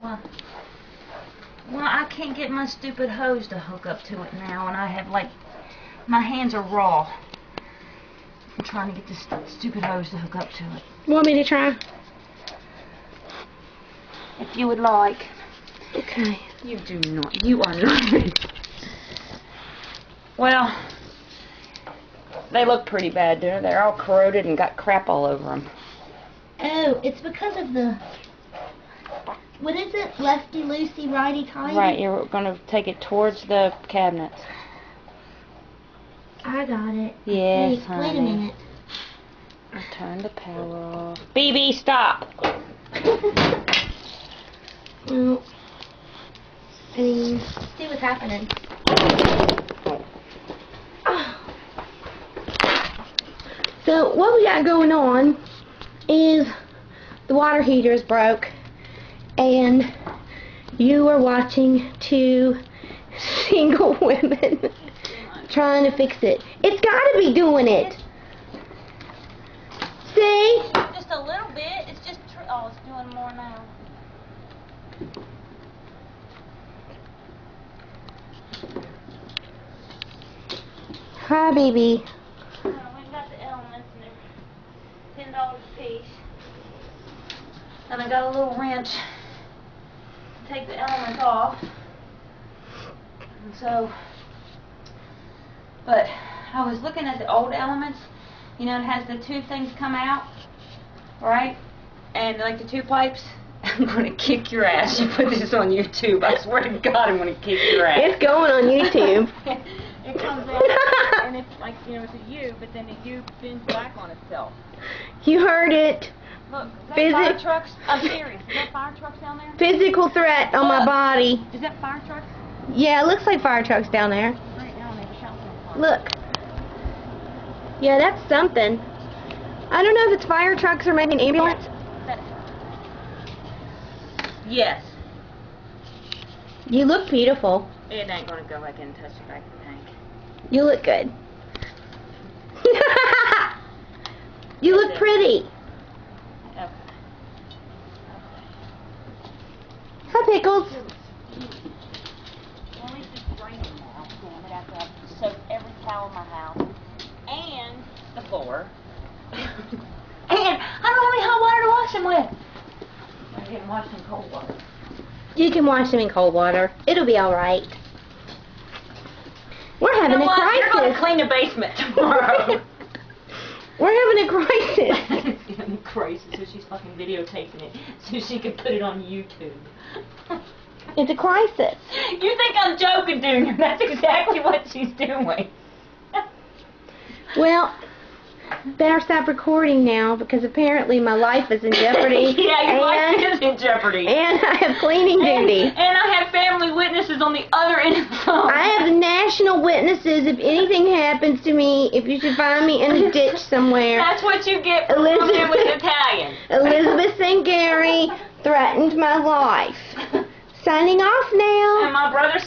Well, I can't get my stupid hose to hook up to it now, and I have, like, my hands are raw. I'm trying to get this stupid hose to hook up to it. Want me to try? If you would like. Okay. You do not. You are not. Well, they look pretty bad, dude. They're all corroded and got crap all over them. Oh, it's because of the... What is it? Lefty loosey, righty tighty? Right, you're going to take it towards the cabinets. I got it. Yes, Wait, honey. wait a minute. Turn the power off. BB, stop! Well, I mean, see what's happening. So, what we got going on is the water heater is broke, and you are watching two single women trying to fix it. It's got to be doing it. See? Just a little bit. It's just... oh, it's doing more now. Hi, baby. We got the elements, and they're $10 a piece. And I got a little wrench to take the elements off. And so, but I was looking at the old elements. You know, it has the two things come out, right? And like the two pipes. I'm gonna kick your ass. You put this on YouTube. I swear to God, I'm gonna kick your ass. It's going on YouTube. It comes out, and it's like, you know, it's a U, but then the U bends back on itself. You heard it. Look, is that fire trucks? I'm serious. Is that fire trucks down there? Physical threat on my body. Is that fire trucks? Yeah, it looks like fire trucks down there. Right now, maybe something. Look. Yeah, that's something. I don't know if it's fire trucks or maybe an ambulance. Yes. You look beautiful. It ain't gonna go back in and touch the back of the tank. You look good. You look pretty. Okay. Hi, Pickles. Well, at least it's raining now. So I'm gonna have to soak every towel in my house. And the floor. And I don't have any hot water to wash them with. I didn't wash them in cold water. You can wash them in cold water. It'll be all right. We're having a crisis. You're going to clean the basement tomorrow. We're having a crisis. A crisis, so she's fucking videotaping it so she can put it on YouTube. It's a crisis. You think I'm joking, Junior? That's exactly what she's doing. Well, better stop recording now because apparently my life is in jeopardy. Yeah, your life is in jeopardy. And I have cleaning duty. And I have family witnesses on the other end of the phone. I have national witnesses if anything happens to me, if you should find me in a ditch somewhere. That's what you get for living with Italian. Elizabeth St. Gary threatened my life. Signing off now. And my brother